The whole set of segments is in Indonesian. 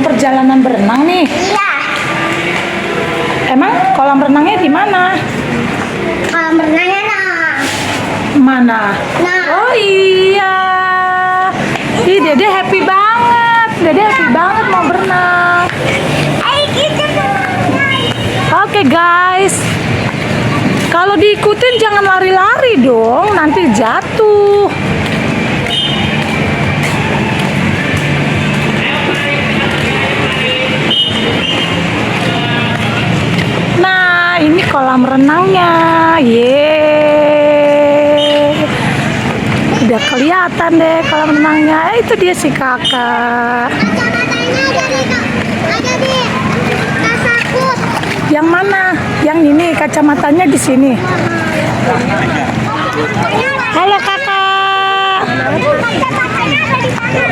perjalanan berenang nih. Iya. Emang kolam renangnya di mana? Kolam renangnya nah. Mana? Nah. Oh iya. Ih, Dede happy banget. Dede happy banget mau berenang. Ayo kita berenang. Oke guys. Kalau diikutin jangan lari-lari dong, nanti jatuh. Nah, ini kolam renangnya. Yeay. Udah kelihatan deh kolam renangnya. Itu dia si kakak. Kacamatanya ada di Kasakut. Yang mana? Yang ini kacamatanya di sini. Halo kakak. Kacamatanya ada di sana.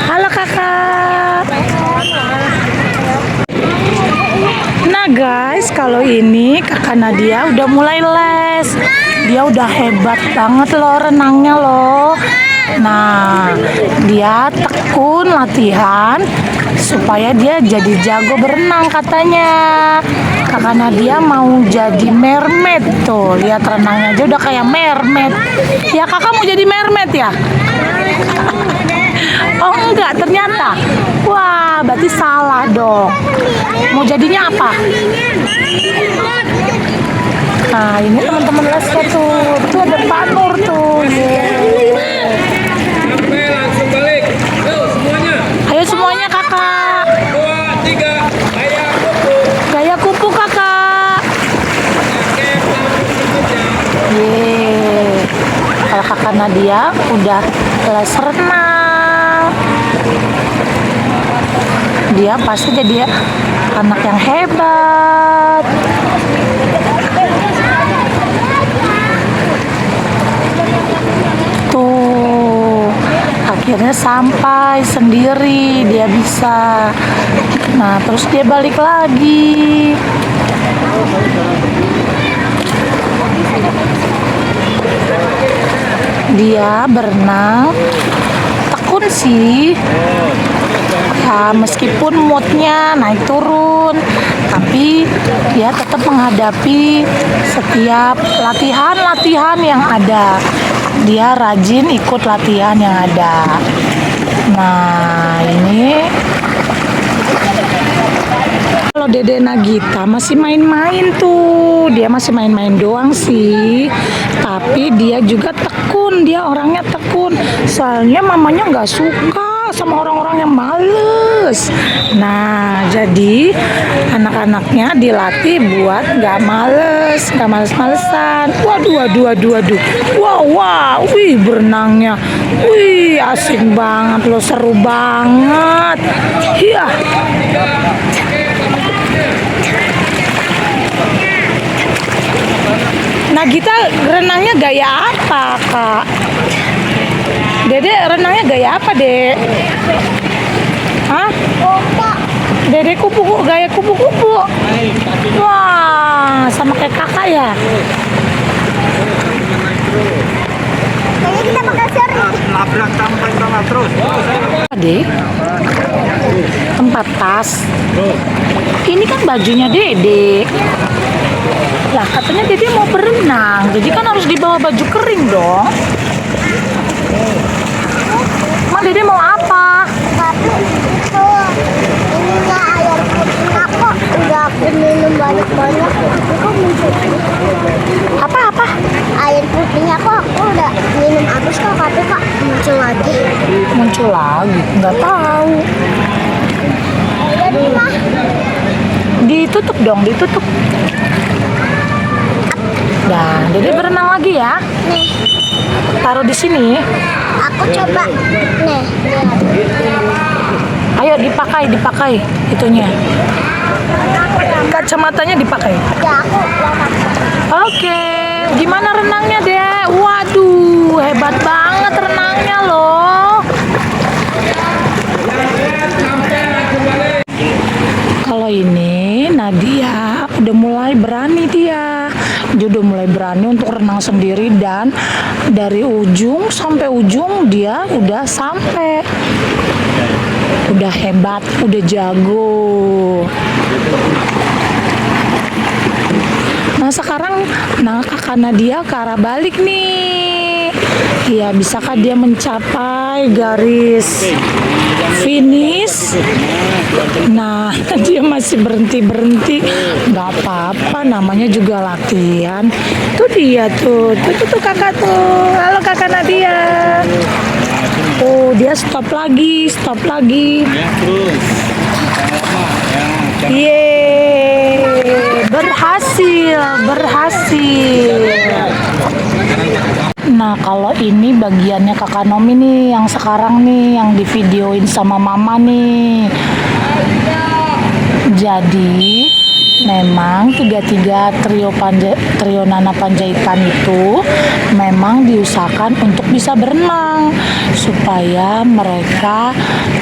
Halo kakak. Nah guys, kalau ini kakak Nadia udah mulai les. Dia udah hebat banget loh renangnya loh. Nah, dia tekun latihan supaya dia jadi jago berenang katanya. Kakak Nadia mau jadi mermaid tuh. Lihat renangnya aja udah kayak mermaid. Ya kakak mau jadi mermaid ya? Oh enggak, ternyata. Wah, berarti salah dong. Mau jadinya apa? Nah, ini teman-teman lesnya tuh. Tuh ada Pak Nur tuh. Sampai langsung balik. Yuk semuanya. Ayo semuanya kakak. 2, 3. Gaya kupu. Gaya kupu kakak. Yeay. Kalau kakak Nadia udah les renang. Dia pasti jadi anak yang hebat. Tuh, akhirnya sampai sendiri dia bisa. Nah, terus dia balik lagi. Dia berenang tekun sih. Ya, meskipun moodnya naik turun, tapi dia tetap menghadapi setiap latihan-latihan yang ada. Dia rajin ikut latihan yang ada. Nah, ini kalau Dede Nagita masih main-main tuh. Dia masih main-main doang sih. Tapi dia juga tekun. Dia orangnya tekun. Soalnya mamanya nggak suka sama orang-orang yang males. Nah, jadi anak-anaknya dilatih buat nggak males, nggak males-malesan. Waduh. Wow, wih berenangnya. Wih, asik banget loh, seru banget. Iya. Nagita renangnya gaya apa, Kak? Dede renangnya gaya apa, Dek? Hah? Dede gaya kupu-kupu. Wah, sama kayak kakak ya? Kayaknya kita bakal seru. Labrak sama terus. Dek, tempat tas. Ini kan bajunya Dede. Lah, katanya Dede mau berenang, jadi kan harus dibawa baju kering dong. Emang Dede mau apa? Tapi itu ininya air putih aku udah aku minum banyak-banyak. Aku muncul. Apa? Air putihnya kok aku udah minum habis kok, tapi kok muncul lagi. Muncul lagi? Nggak tahu. Jadi mah Ditutup dong, ditutup. Nah, Dede berenang lagi ya. nih, Taruh di sini. aku coba nih. Ayo dipakai itunya. Kacamatanya dipakai. Ya aku lama. Oke, gimana renangnya, Dek? Waduh, hebat banget renangnya loh. Kalau ini Nadia udah mulai berani dia. Dia udah mulai berani untuk renang sendiri dan dari ujung sampai ujung dia udah sampai. udah hebat, udah jago. Nah sekarang kakak Nadia ke arah balik nih. Ya, bisakah dia mencapai garis finish? Nah, dia masih berhenti. Nggak apa-apa, namanya juga latihan. Tuh dia tuh kakak tuh. Halo kakak Nadia. Oh, dia stop lagi. Yeay, berhasil. Nah, kalau ini bagiannya kakak Nomi nih, yang sekarang nih, yang divideoin sama mama nih. Jadi, memang tiga trio Nana Panjaitan itu memang diusahakan untuk bisa berenang supaya mereka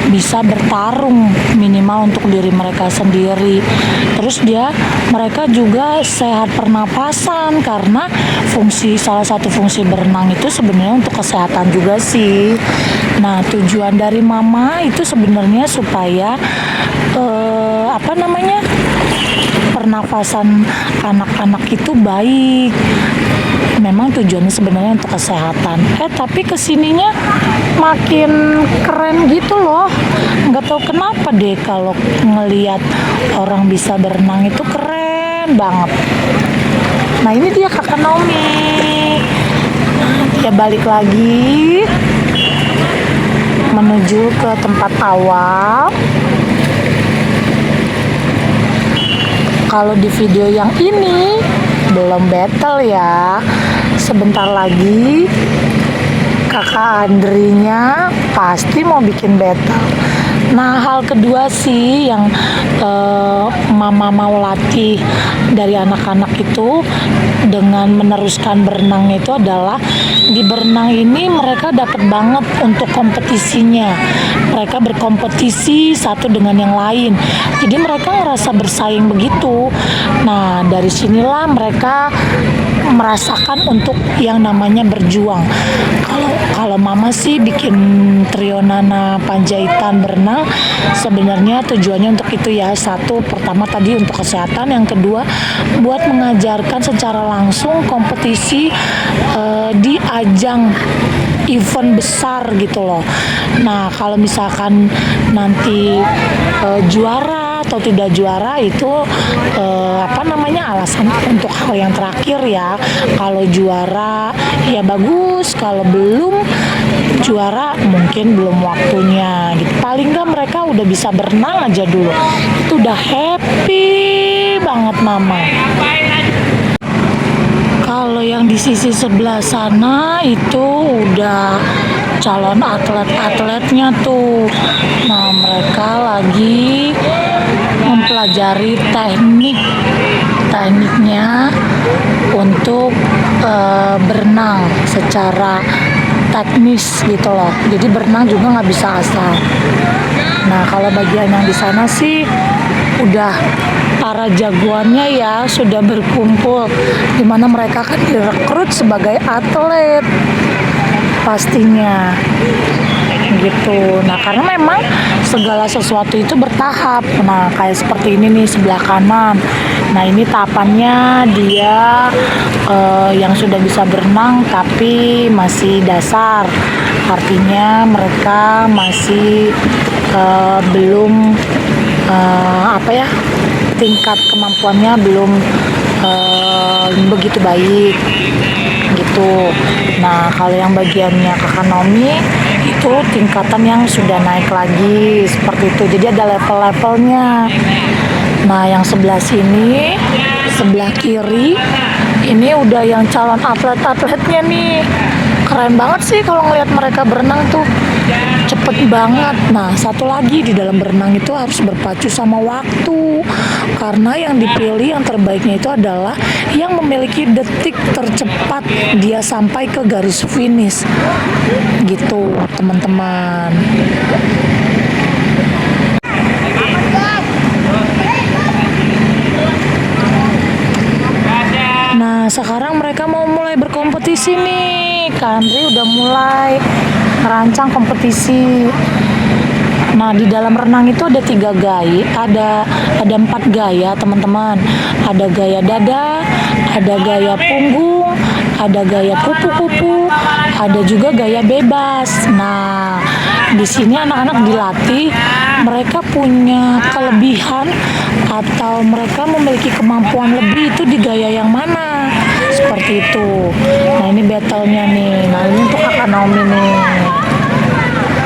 bisa bertarung minimal untuk diri mereka sendiri. Terus mereka juga sehat pernapasan karena salah satu fungsi berenang itu sebenarnya untuk kesehatan juga sih. Nah, tujuan dari mama itu sebenarnya supaya pernafasan anak-anak itu baik. Memang tujuannya sebenarnya untuk kesehatan. Tapi kesininya makin keren gitu loh. Nggak tahu kenapa deh kalau ngelihat orang bisa berenang itu keren banget. Nah, ini dia kakak Naomi. Dia balik lagi menuju ke tempat awal. Kalau di video yang ini belum battle ya. Sebentar lagi kakak Andrinya pasti mau bikin battle. Nah, hal kedua sih yang mama mau latih dari anak-anak itu dengan meneruskan berenang itu adalah di berenang ini mereka dapat banget untuk kompetisinya. Mereka berkompetisi satu dengan yang lain. Jadi mereka ngerasa bersaing begitu. Nah, dari sinilah mereka merasakan untuk yang namanya berjuang. Kalau mama sih bikin trio Nana Panjaitan berenang sebenarnya tujuannya untuk itu ya. Satu, pertama tadi untuk kesehatan, yang kedua buat mengajarkan secara langsung kompetisi di ajang event besar gitu loh. Nah, kalau misalkan nanti juara atau tidak juara itu alasan untuk hal yang terakhir ya. Kalau juara ya bagus, kalau belum juara mungkin belum waktunya gitu. Paling nggak mereka udah bisa berenang aja dulu, itu udah happy banget mama. Kalau yang di sisi sebelah sana itu udah calon atlet-atletnya tuh. Nah, mereka lagi mempelajari tekniknya untuk berenang secara teknis gitu loh. Jadi berenang juga nggak bisa asal. Nah, kalau bagian yang di sana sih udah para jagoannya ya sudah berkumpul, dimana mereka akan direkrut sebagai atlet pastinya gitu. Nah, karena memang segala sesuatu itu bertahap. Nah, kayak seperti ini nih sebelah kanan. Nah, ini tahapannya dia yang sudah bisa berenang tapi masih dasar. Artinya mereka masih belum tingkat kemampuannya belum begitu baik gitu. Nah, kalau yang bagiannya kakak Nomi itu tingkatan yang sudah naik lagi seperti itu. Jadi ada level-levelnya. Nah, yang sebelah sini, sebelah kiri ini udah yang calon atlet-atletnya nih. Keren banget sih kalau ngelihat mereka berenang tuh, cepet banget. Nah, satu lagi di dalam berenang itu harus berpacu sama waktu, karena yang dipilih yang terbaiknya itu adalah yang memiliki detik tercepat dia sampai ke garis finish gitu teman-teman. Nah, sekarang mereka mau mulai berkompetisi nih. Kak Andri udah mulai merancang kompetisi. Nah, di dalam renang itu ada 4 gaya, teman-teman. Ada gaya dada, ada gaya punggung, ada gaya kupu-kupu, ada juga gaya bebas. Nah, di sini anak-anak dilatih, mereka punya kelebihan atau mereka memiliki kemampuan lebih itu di gaya yang mana. Seperti itu. Nah, ini battle-nya nih. Nah, ini untuk Kakak Naomi nih.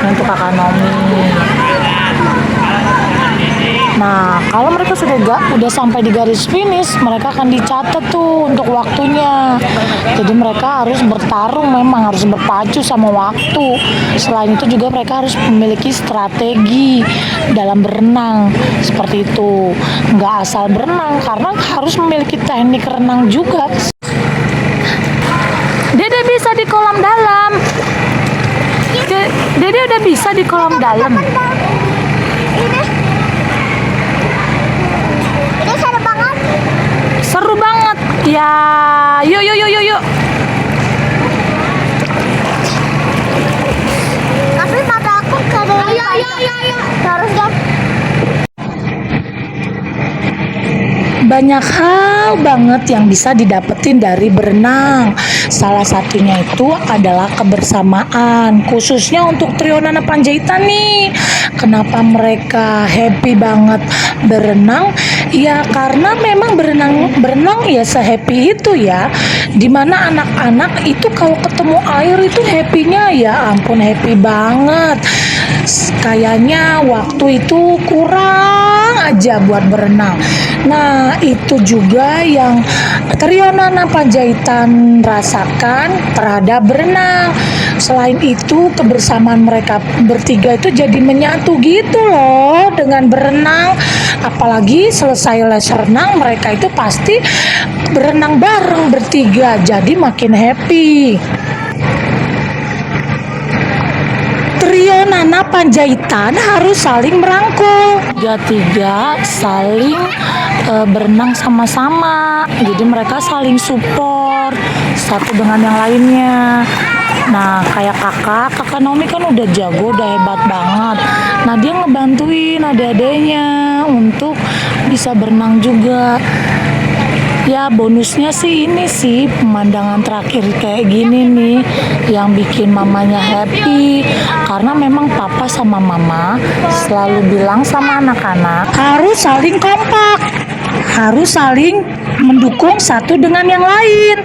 Ini untuk Kakak Naomi. Nah, kalau mereka udah sampai di garis finish, mereka akan dicatat tuh untuk waktunya. Jadi mereka harus bertarung, memang harus berpacu sama waktu. Selain itu juga mereka harus memiliki strategi dalam berenang, seperti itu. Nggak asal berenang, karena harus memiliki teknik renang juga. Dede bisa di kolam dalam. Dede udah bisa di kolam dalam. Ini seru banget. Seru banget. Ya, yuk. Tapi mata aku kada. Ayo. Terus dong. Banyak hal banget yang bisa didapetin dari berenang. Salah satunya itu adalah kebersamaan, khususnya untuk trio Nana Panjaitan nih. Kenapa mereka happy banget berenang? Ya karena memang berenang ya se-happy itu ya. Dimana anak-anak itu kalau ketemu air itu happy-nya ya ampun happy banget. Kayaknya waktu itu kurang aja buat berenang. Nah, itu juga yang trio Nana Panjaitan rasakan terhadap berenang. Selain itu, kebersamaan mereka bertiga itu jadi menyatu gitu loh dengan berenang. Apalagi selesai les renang, mereka itu pasti berenang bareng bertiga, jadi makin happy. Trio Nana Panjaitan harus saling merangkul. Tiga saling berenang sama-sama. Jadi mereka saling support satu dengan yang lainnya. Nah, kayak kakak Naomi kan udah jago, udah hebat banget. Nah, dia ngebantuin adik-adiknya untuk bisa berenang juga. Ya bonusnya sih ini sih pemandangan terakhir kayak gini nih yang bikin mamanya happy, karena memang papa sama mama selalu bilang sama anak-anak harus saling kompak, harus saling mendukung satu dengan yang lain.